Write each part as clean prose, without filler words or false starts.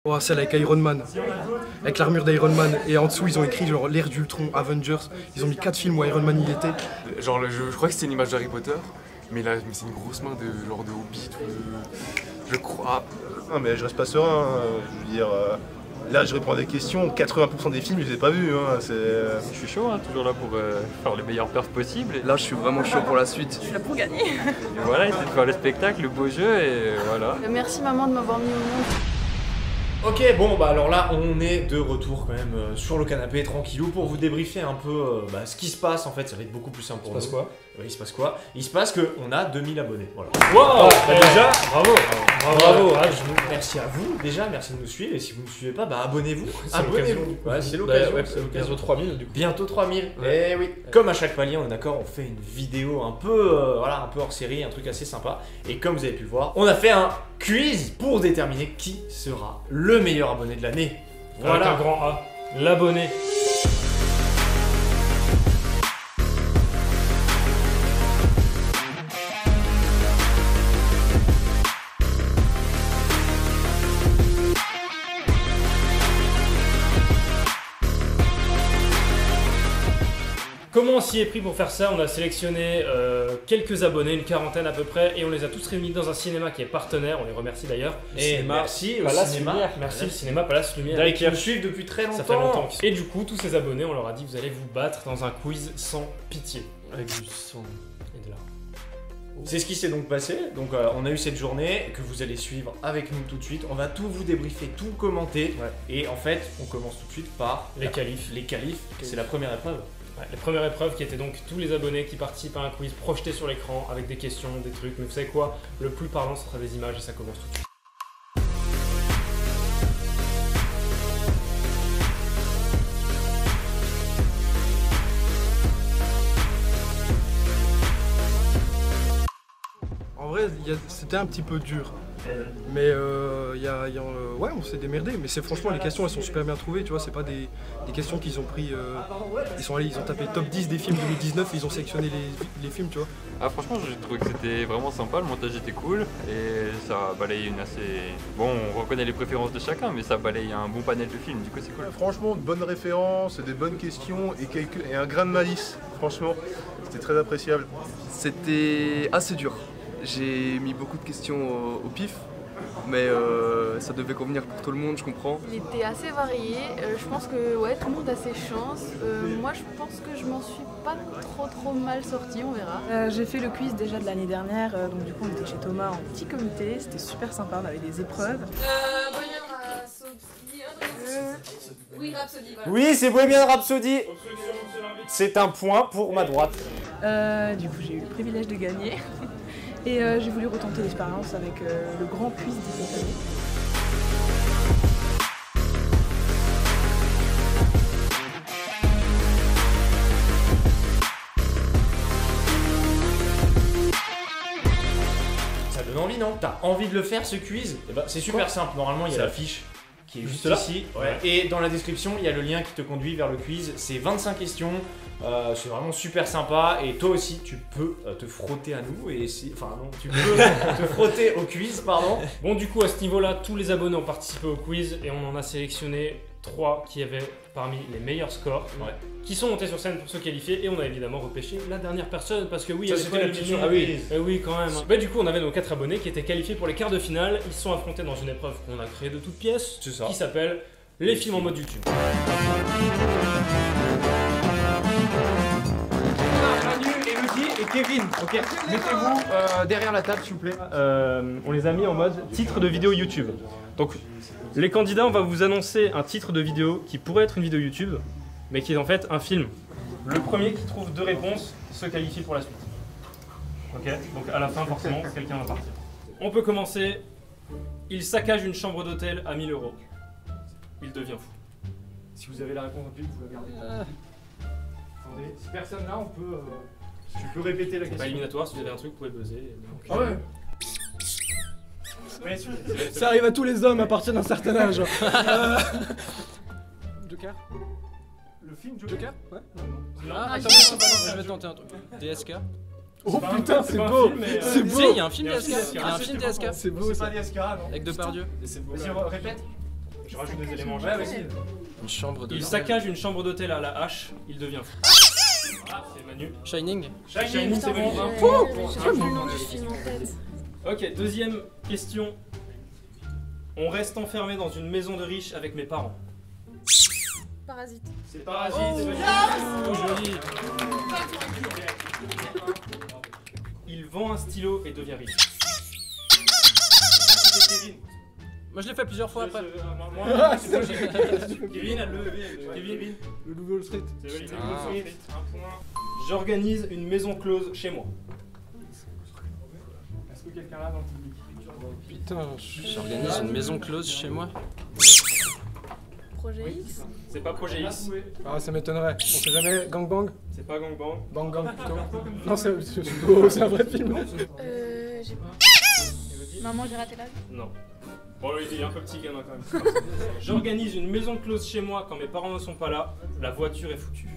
Oh, celle avec Iron Man, avec l'armure d'Iron Man, et en dessous ils ont écrit genre l'ère d'Ultron, Avengers, ils ont mis 4 films où Iron Man il était. Genre je crois que c'était une image d'Harry Potter, mais là c'est une grosse main de genre de Hobbit ou de... Je crois. Non mais je reste pas serein, je veux dire, là je réponds à des questions, 80% des films je les ai pas vus, Je suis chaud, toujours là pour faire les meilleures perfs possibles. Là je suis vraiment chaud pour la suite. Je suis là pour gagner. Et voilà, essayer de faire le spectacle, le beau jeu et voilà. Merci maman de m'avoir mis au monde. Ok, bon bah alors là on est de retour quand même sur le canapé tranquillou pour vous débriefer un peu ce qui se passe en fait, ça va être beaucoup plus simple pour nous. Il se passe quoi? Oui, il se passe quoi? Il se passe qu'on a 2000 abonnés, voilà. Wow, Déjà, bravo. merci à vous déjà, merci de nous suivre et si vous ne nous suivez pas, bah abonnez-vous. Abonnez-vous. Ouais, c'est l'occasion. C'est l'occasion 3000 du coup. Bientôt 3000. Eh oui. Comme à chaque palier, on est d'accord, on fait une vidéo un peu un peu hors série, un truc assez sympa. Et comme vous avez pu le voir, on a fait un quiz pour déterminer qui sera le meilleur abonné de l'année. Voilà. Avec un grand A, l'abonné. Comment on s'y est pris pour faire ça? On a sélectionné quelques abonnés, une quarantaine à peu près, et on les a tous réunis dans un cinéma qui est partenaire, on les remercie d'ailleurs. Et merci au Palace cinéma. Lumière. Merci le cinéma Palace Lumière. D'ailleurs, qui nous suivent depuis très longtemps. Ça fait longtemps. Et du coup, tous ces abonnés, on leur a dit vous allez vous battre dans un quiz sans pitié. Avec du sang et de larmes. C'est ce qui s'est donc passé. Donc on a eu cette journée que vous allez suivre avec nous tout de suite. On va tout vous débriefer, tout commenter. Ouais. Et en fait, on commence tout de suite par Les qualifs. Les qualifs, c'est la première épreuve. Ouais, les premières épreuves qui étaient donc tous les abonnés qui participent à un quiz projeté sur l'écran avec des questions, des trucs. Mais vous savez quoi? Le plus parlant, ce sera des images et ça commence tout de suite. En vrai, c'était un petit peu dur. Mais ouais, on s'est démerdé. Mais c'est franchement, les questions elles sont super bien trouvées. Tu vois, c'est pas des questions qu'ils ont pris. Ils sont allés, ils ont tapé top 10 des films 2019 et ils ont sélectionné les films, tu vois. Ah franchement j'ai trouvé que c'était vraiment sympa, le montage était cool et ça balaye une assez... Bon on reconnaît les préférences de chacun mais ça balaye un bon panel de films, du coup c'est cool. Franchement, de bonnes références, des bonnes questions et un grain de malice, franchement, c'était très appréciable. C'était assez dur. J'ai mis beaucoup de questions au pif, mais ça devait convenir pour tout le monde, je comprends. Il était assez varié. Je pense que ouais, tout le monde a ses chances. Moi, je pense que je m'en suis pas trop mal sortie, on verra. J'ai fait le quiz déjà de l'année dernière, donc du coup on était chez Thomas en petit comité, c'était super sympa, on avait des épreuves. Oui, Rhapsody, voilà. Oui, c'est Bohemian Rhapsody. C'est un point pour ma droite. Du coup j'ai eu le privilège de gagner. Et j'ai voulu retenter l'expérience avec le grand quiz de cette année. Ça donne envie, non? T'as envie de le faire ce quiz? Eh ben, c'est super simple, normalement il y a la fiche qui est juste là ici. Ouais. Et dans la description, il y a le lien qui te conduit vers le quiz. C'est 25 questions. C'est vraiment super sympa et toi aussi tu peux te frotter à nous et tu peux te frotter au quiz, pardon. Bon, du coup, à ce niveau-là, tous les abonnés ont participé au quiz et on en a sélectionné 3 qui avaient parmi les meilleurs scores, qui sont montés sur scène pour se qualifier et on a évidemment repêché la dernière personne parce que oui, ça c'était la petite chose. Ah oui. Oui, quand même. Bah, du coup, on avait nos 4 abonnés qui étaient qualifiés pour les quarts de finale. Ils se sont affrontés dans une épreuve qu'on a créée de toutes pièces, qui s'appelle les films en mode YouTube. Et Kevin, ok, mettez-vous derrière la table s'il vous plaît. On les a mis en mode titre de vidéo YouTube. Donc les candidats, on va vous annoncer un titre de vidéo qui pourrait être une vidéo YouTube, mais qui est en fait un film. Le premier qui trouve 2 réponses se qualifie pour la suite. Ok, donc à la fin forcément quelqu'un va partir. On peut commencer. Il saccage une chambre d'hôtel à 1000 €. Il devient fou. Si vous avez la réponse en plus, vous la gardez. Attendez, si personne là, on peut... Tu peux répéter la question. C'est pas éliminatoire, si vous avez un truc, vous pouvez buzzer. Ah ouais. Ça arrive à tous les hommes à partir d'un certain âge. Joker. Le film Joker? Ouais. Non. Attends, je vais tenter un truc. DSK. Oh putain, c'est beau! C'est beau! Il y a un film DSK. Il y a un film DSK. C'est beau, c'est pas DSK, non? Avec Depardieu. C'est beau. Vas-y, répète. Je rajoute des éléments. Ouais, vas-y. Une chambre Il saccage une chambre d'hôtel à la hache, il devient fou. Voilà, c'est Manu. Shining. Shining, c'est bon. J'ai pas le nom du film en tête. Ok, deuxième question. On reste enfermé dans une maison de riches avec mes parents. Parasite. C'est Parasite, c'est joli. Il vend un stylo et devient riche. Moi je l'ai fait plusieurs fois après. Kevin a levé. Kevin. Le loup Wall Street. C'est validé. Un point. J'organise une maison close chez moi. Est-ce que quelqu'un là dans le public? Putain, j'organise une maison close chez moi. Projet X. C'est pas Projet X. Ah, ça m'étonnerait. On sait jamais. Gang Bang. C'est pas Gang Bang. Bang Gang plutôt. Non, c'est un vrai film. J'ai pas. Maman, j'ai raté l'avion. Non. Bon, il est un peu petit gamin quand même. J'organise une maison close chez moi quand mes parents ne sont pas là. La voiture est foutue.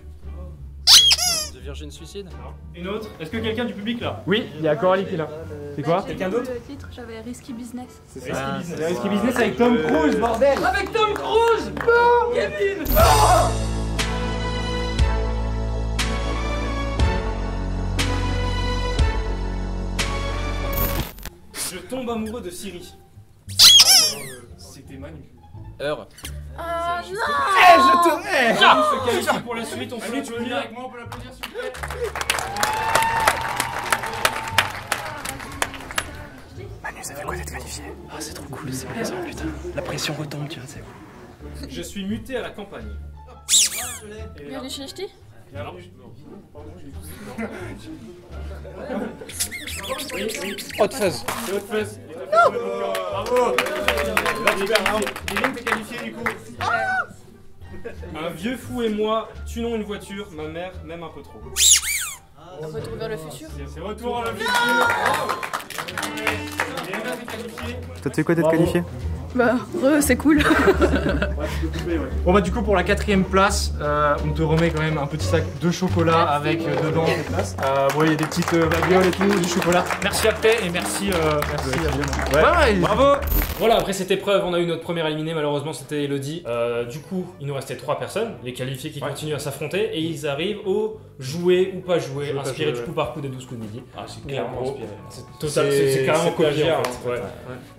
De Virgin Suicide. Non. Une autre. Est-ce que quelqu'un du public là? Oui, il y a Coralie qui est là. C'est quoi? Quelqu'un d'autre? Le titre, j'avais Risky Business. C'est Risky Business. Risky Business avec Tom Cruise, bordel! Avec Tom Cruise! Non! Kevin! Je tombe amoureux de Siri. C'était Manu. Heure. Ah non! Je te hais! On se qualifie pour la suite, on peut l'applaudir. Avec moi, on peut l'applaudir s'il vous plaît. Manu, ça fait quoi d'être qualifié? Ah, c'est trop cool, c'est plaisant, putain. La pression retombe, tu vois, c'est cool. Je suis muté à la campagne. Bienvenue chez les ch'tis. Hot Fuzz. C'est Hot Fuzz. Bravo! Dylan, t'es qualifié du coup. Un vieux fou et moi tuons une voiture, ma mère m'aime un peu trop. Retour vers le futur. C'est retour à la vie. Toi, tu sais quoi d'être qualifié? Bah, c'est cool. Bon bah du coup pour la 4ème place, on te remet quand même un petit sac de chocolat avec dedans bon il y a des petites babioles et tout, du chocolat. Merci à Pé et merci à bien. Bravo! Voilà, après cette épreuve, on a eu notre première éliminée, malheureusement c'était Elodie. Du coup, il nous restait 3 personnes, les qualifiés qui continuent à s'affronter, et ils arrivent au jouer ou pas jouer, inspiré du coup par coup des 12 coups de midi. Ah c'est clairement inspiré. C'est carrément copié plagiat, en fait. Ouais.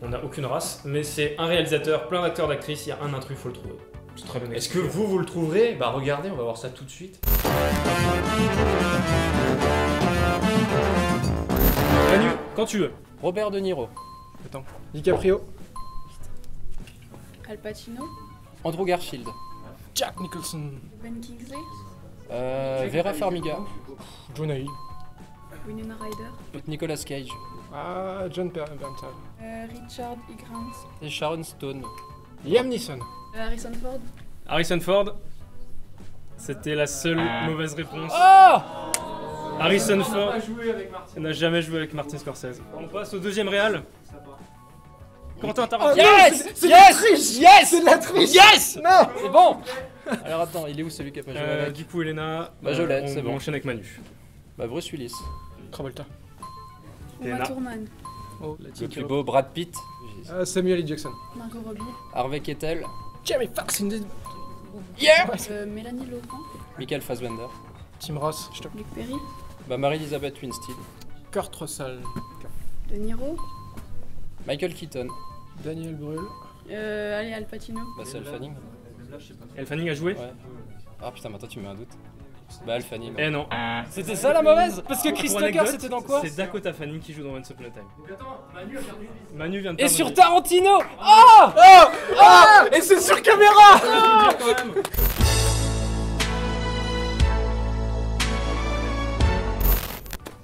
On n'a aucune race, mais c'est un réalisateur, plein d'acteurs, d'actrices, il y a un intrus, faut le trouver. C'est très bien. Est-ce que vous le trouverez? Bah regardez, on va voir ça tout de suite. Manu, quand tu veux. Robert De Niro. Attends. DiCaprio. Al Pacino. Andrew Garfield. Jack Nicholson. Ben Kingsley. Vera Farmiga. Jonah Hill. Winona Ryder. Nicolas Cage. Ah, John Bernthal. Richard E. Grant. Et Sharon Stone. Liam Neeson. Harrison Ford. Harrison Ford. C'était la seule mauvaise réponse. Oh! Harrison Ford n'a jamais joué avec Martin Scorsese. On passe au deuxième réal. Quentin Tarantino. Yes! Yes! Yes! C'est de la triche! Yes! Non! C'est bon! Alors attends, il est où celui qui a pas joué avec? Du coup, Elena, Bah, je l'ai, c'est on bon. enchaîne avec Manu. Bah Bruce Willis. Travolta. Uma Thurman. Oh, Le plus beau, Brad Pitt. Samuel L. Jackson. Margot Robbie. Harvey Keitel. Jamie Foxx in the... Yeah! Mélanie Laurent. Michael Fassbender. Tim Ross, je te... Luc Perry. Bah Marie-Elisabeth Winstead. Kurt Russell. De Niro. Michael Keaton. Daniel Brühl. Allez, Al Pacino. Bah c'est Elle Fanning. Elle Fanning a joué? Ouais. Ah putain, mais attends, tu me mets un doute. Bah Elle Fanning. Eh non. C'était ça la mauvaise? Parce que Chris Pour Tucker anecdote, c'était dans quoi? C'est Dakota Fanning qui joue dans Once Upon a Time. Manu vient de Et perdre sur une- Tarantino! Oh! Oh! Oh! Et c'est sur caméra! Quand même.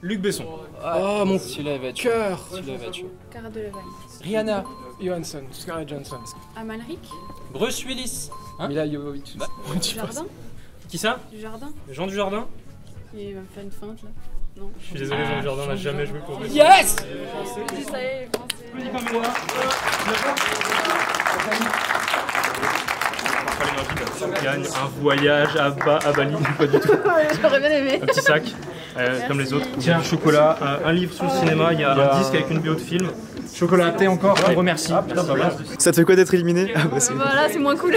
Luc Besson. Oh mon celui-là va tuer. Cœur. Celui-là va tuer. Cara Delevingne. Rihanna. Johansson. Scarlett Johansson. Amalric. Bruce Willis. Mila Jovovich. Jardin. Qui ça? Du Jardin. Jean Dujardin? Il va me faire une feinte là. Non. Je suis désolé, Jean Dujardin n'a jamais joué pour lui. Yes! Je dis ça y est, français. On gagne un voyage à Bali, pas du tout. J'aurais bien aimé. Un petit sac, comme les autres. Il y a du chocolat, un livre sur le cinéma, il y a un disque avec une BO de film. Chocolat, thé encore, on remercie. Ça te fait quoi d'être éliminé? Ah bah c'est... Voilà, c'est moins cool.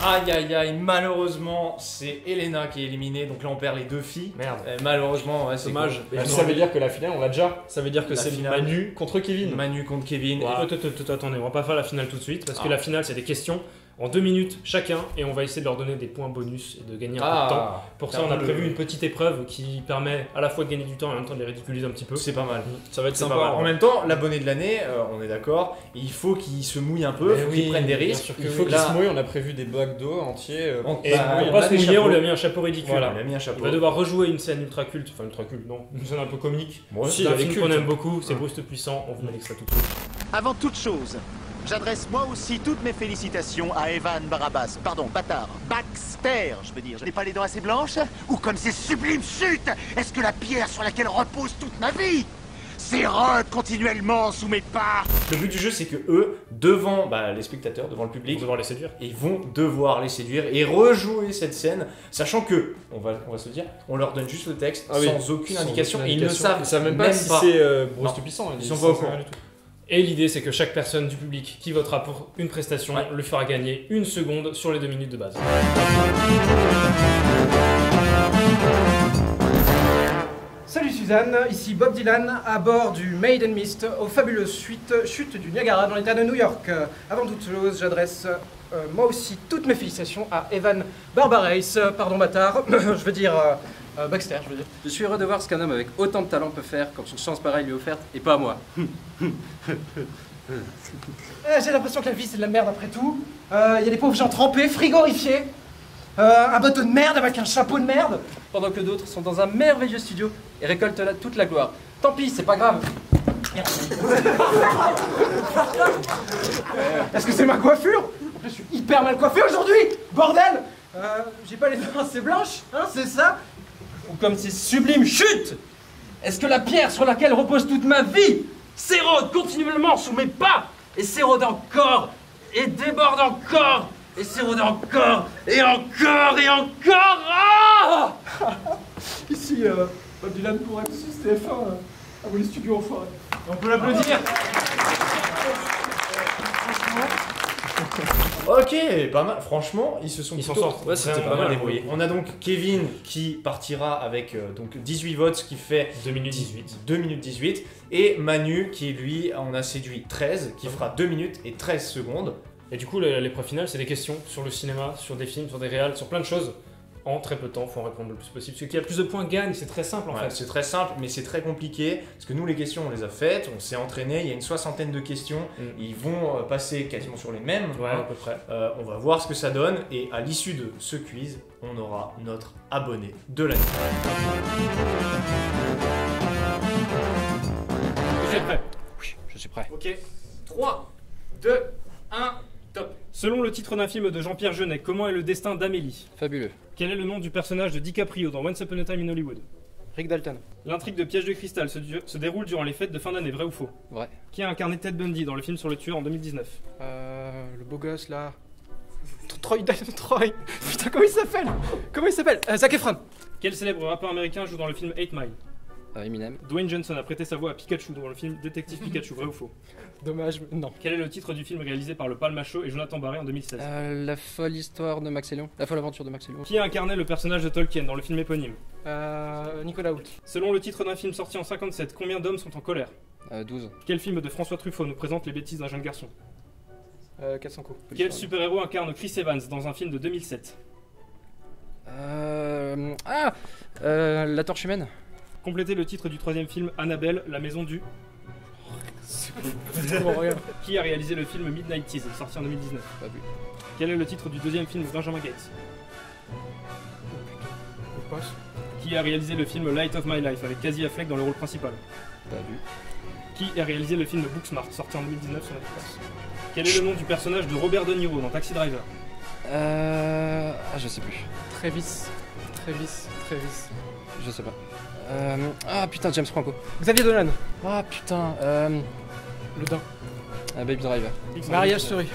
Aïe aïe aïe, malheureusement c'est Elena qui est éliminée, donc là on perd les deux filles. Merde. Malheureusement, ouais, c'est Dommage. cool. Ça veut dire que la finale, on l'a déjà. Ça veut dire que La c'est finale. Manu contre Kevin. Manu contre Kevin. Voilà. Attendez, on va pas faire la finale tout de suite parce que la finale c'est des questions en 2 minutes chacun et on va essayer de leur donner des points bonus et de gagner un peu de temps. Pour ça, on a prévu une petite épreuve qui permet à la fois de gagner du temps et en même temps de les ridiculiser un petit peu. C'est pas mal. Ça va être C'est sympa. pas mal. En même temps, l'abonné de l'année, on est d'accord, il faut qu'il se mouille un peu, il faut qu'il prenne des risques. Il faut qu'il Là- se mouille, on a prévu des bacs d'eau entiers. Et on va se mouiller, on lui a mis un chapeau ridicule. Voilà, il a mis un chapeau. Il va devoir rejouer une scène ultra culte, enfin ultra culte, non, une scène un peu comique. Ouais, Si, d'un un film culte. qu'on aime beaucoup, c'est Bruce le Puissant, on vous met l'extrait tout de suite. Avant toute chose, j'adresse moi aussi toutes mes félicitations à Evan Barabas, pardon, Bâtard, Baxter, je veux dire. Je n'ai pas les dents assez blanches? Ou comme ces sublimes chutes, est-ce que la pierre sur laquelle repose toute ma vie s'érode continuellement sous mes pas? Le but du jeu, c'est que eux, devant les spectateurs, devant le public, Ils vont devoir les séduire. ils vont devoir les séduire et rejouer cette scène, sachant que, on va se dire, on leur donne juste le texte sans aucune indication et ils ne savent même pas si c'est Bruce le Puissant. Ils sont pas au courant. Et l'idée, c'est que chaque personne du public qui votera pour une prestation le fera gagner 1 seconde sur les 2 minutes de base. Salut Suzanne, ici Bob Dylan à bord du Maiden Mist aux fabuleuses chutes du Niagara dans l'état de New York. Avant toute chose, j'adresse moi aussi toutes mes félicitations à Evan Barbareis, pardon bâtard, je veux dire Baxter, je veux dire. Je suis heureux de voir ce qu'un homme avec autant de talent peut faire quand une chance pareille lui est offerte et pas à moi. J'ai l'impression que la vie c'est de la merde après tout. Il y a des pauvres gens trempés, frigorifiés. Un bateau de merde avec un chapeau de merde, pendant que d'autres sont dans un merveilleux studio et récoltent toute la gloire. Tant pis, c'est pas grave. Est-ce que c'est ma coiffure? En plus, je suis hyper mal coiffé aujourd'hui, bordel. J'ai pas les dents assez blanches, hein, c'est ça? Ou comme ces sublimes chutes. Est-ce que la pierre sur laquelle repose toute ma vie s'érode continuellement sous mes pas et s'érode encore et déborde encore et s'érode encore et encore et encore. Ah Ici, Bob Dylan pour M6 TF1 à vous les studios enfoirés. On peut l'applaudir. Ok, pas mal. Franchement, ils s'en sortent. Ouais, c'était pas mal débrouillés. On a donc Kevin qui partira avec donc 18 votes, ce qui fait 2 minutes 18. 2 minutes 18. Et Manu qui lui en a séduit 13, qui fera 2 minutes et 13 secondes. Et du coup, l'épreuve finale, c'est des questions sur le cinéma, sur des films, sur des réals, sur plein de choses. En très peu de temps, il faut en répondre le plus possible. Celui qui a le plus de points gagne, c'est très simple en fait. C'est très simple, mais c'est très compliqué. Parce que nous, les questions, on les a faites, on s'est entraîné. Il y a une 60aine de questions. Ils vont passer quasiment sur les mêmes. Ouais, à peu près. On va voir ce que ça donne. Et à l'issue de ce quiz, on aura notre abonné de l'année. Vous êtes prêts? Oui, je suis prêt. Ok. 3, 2, 1, top. Selon le titre d'un film de Jean-Pierre Jeunet, comment est le destin d'Amélie? Fabuleux. Quel est le nom du personnage de DiCaprio dans Once Upon a Time in Hollywood? Rick Dalton. L'intrigue de Piège de cristal se déroule durant les fêtes de fin d'année, vrai ou faux? Vrai. Qui a incarné Ted Bundy dans le film sur le tueur en 2019? Le beau gosse là. Troy. Putain, comment il s'appelle? Zac Efron. Quel célèbre rappeur américain joue dans le film 8 Mile? Eminem. Dwayne Johnson a prêté sa voix à Pikachu dans le film Détective Pikachu, vrai ou faux? Dommage, non. Quel est le titre du film réalisé par le Palmacho et Jonathan Barré en 2016? La folle histoire de Max et Léon. La folle aventure de Max et Léon. Qui a incarné le personnage de Tolkien dans le film éponyme? Nicolas Hoult. Selon le titre d'un film sorti en 57, combien d'hommes sont en colère? 12. Quel film de François Truffaut nous présente les bêtises d'un jeune garçon? 400 coups. Quel super-héros incarne Chris Evans dans un film de 2007? La torche humaine. Complétez le titre du troisième film, Annabelle, la maison du... Qui a réalisé le film Midnight Tease, sorti en 2019? Pas vu. Quel est le titre du deuxième film de Benjamin Gates? Qui a réalisé le film Light of My Life avec Casey Affleck dans le rôle principal? Pas vu. Qui a réalisé le film Booksmart, sorti en 2019 sur Netflix? Quel est le nom du personnage de Robert De Niro dans Taxi Driver? Je sais plus. Travis. Je sais pas. Putain, James Franco. Xavier Dolan. Putain, Le Dain. Baby Driver. Mariage Story.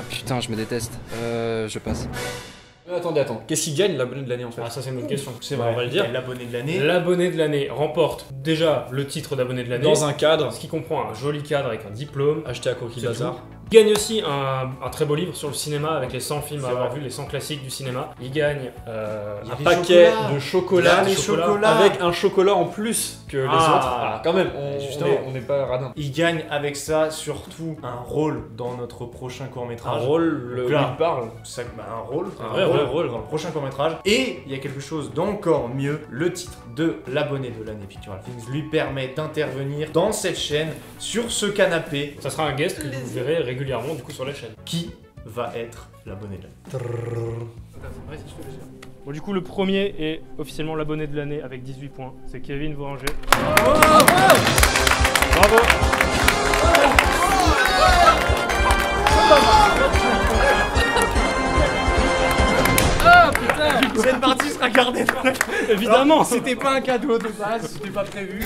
Putain, je me déteste. Je passe. Attendez, qu'est-ce qui gagne l'abonné de l'année en fait? Ah, ça c'est une autre question. C'est vrai, on va le dire. L'abonné de l'année. L'abonné de l'année remporte déjà le titre d'abonné de l'année. Dans un cadre. Ce qui comprend un joli cadre avec un diplôme. Acheté à Coquille Bazar. Il gagne aussi un très beau livre sur le cinéma avec les 100 films à avoir vu, les 100 classiques du cinéma. Il gagne un paquet de chocolat avec un chocolat en plus que les autres. Ah, quand même, on n'est pas radin. Il gagne avec ça surtout un rôle dans notre prochain court-métrage. Un rôle, il parle. Un rôle, un vrai rôle dans le prochain court-métrage. Et il y a quelque chose d'encore mieux, le titre de l'abonné de l'année Pictural Things lui permet d'intervenir dans cette chaîne, sur ce canapé. Ça sera un guest que vous verrez régulièrement du coup sur la chaîne. Qui va être l'abonné de l'année? Bon, du coup, le premier est officiellement l'abonné de l'année avec 18 points. C'est Kevin Voranger. Bravo. Oh putain! Cette partie sera gardée. Évidemment! C'était pas un cadeau de base, c'était pas prévu.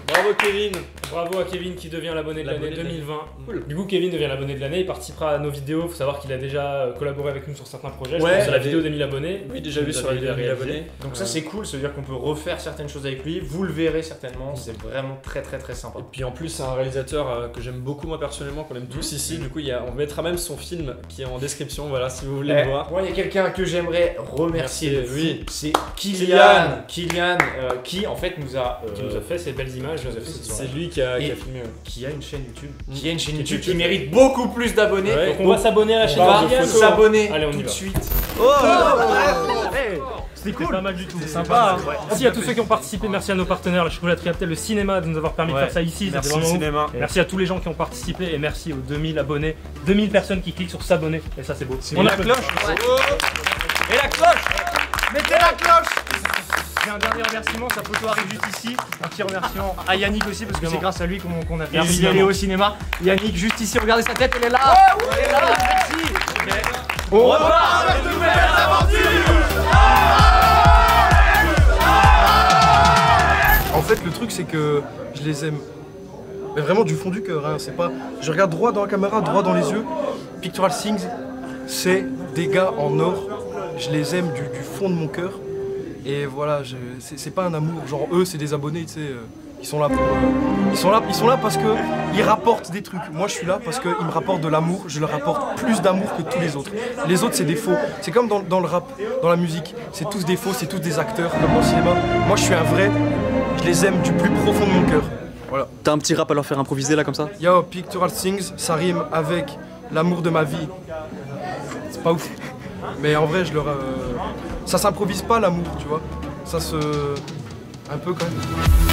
Bravo Kevin. Bravo à Kevin qui devient l'abonné de l'année 2020. Cool. Du coup, Kevin devient l'abonné de l'année, il participera à nos vidéos. Faut savoir qu'il a déjà collaboré avec nous sur certains projets. Ouais, sur la vidéo des 1000 abonnés. Oui, déjà vu sur la vidéo des 1000 abonnés. Donc ça c'est cool, ça veut dire qu'on peut refaire certaines choses avec lui. Vous le verrez certainement, c'est vraiment très sympa. Et puis en plus, c'est un réalisateur que j'aime beaucoup moi personnellement, qu'on aime tous ici. Du coup, on mettra même son film qui est en description, voilà, si vous voulez le voir. Moi, il y a quelqu'un que j'aimerais remercier. Oui, c'est Kylian, qui en fait nous a fait ces belles images. C'est lui qui a filmé. Qui a une chaîne YouTube. Qui mérite beaucoup plus d'abonnés. Ouais, donc on va s'abonner à la chaîne de Kylian. S'abonner tout de suite. C'était cool. Pas mal du tout. C'est sympa. Merci à tous ceux qui ont participé. Merci à nos partenaires, la chocolaterie Aptel, le cinéma, de nous avoir permis de faire ça ici. Merci le cinéma. Merci à tous les gens qui ont participé et merci aux 2000 abonnés. 2000 personnes qui cliquent sur s'abonner. Et ça, c'est beau. On a la cloche. Et la cloche. Mettez la cloche. J'ai un dernier remerciement, sa photo arrive juste ici. Un petit remerciement à Yannick aussi, parce que c'est grâce à lui qu'on a fait aller au cinéma. Yannick, juste ici, regardez sa tête, elle est là. Elle est là, merci. On repart avec de nouvelles aventures. En fait, le truc, c'est que je les aime. Mais vraiment du fond du cœur, hein. C'est pas... Je regarde droit dans la caméra, droit dans les yeux. Pictural Things, c'est des gars en or. Je les aime du fond de mon cœur. Et voilà, c'est pas un amour, genre eux c'est des abonnés, tu sais, ils sont là pour... ils sont là parce que ils rapportent des trucs. Moi je suis là parce qu'ils me rapportent de l'amour, je leur rapporte plus d'amour que tous les autres. Les autres c'est des faux, c'est comme dans le rap, dans la musique, c'est tous des faux, c'est tous des acteurs, comme dans le cinéma. Moi je suis un vrai, je les aime du plus profond de mon cœur. Voilà. T'as un petit rap à leur faire improviser là comme ça? Yo, Pictural Things, ça rime avec l'amour de ma vie. C'est pas ouf. Mais en vrai, ça s'improvise pas l'amour, tu vois. Ça se... un peu quand même.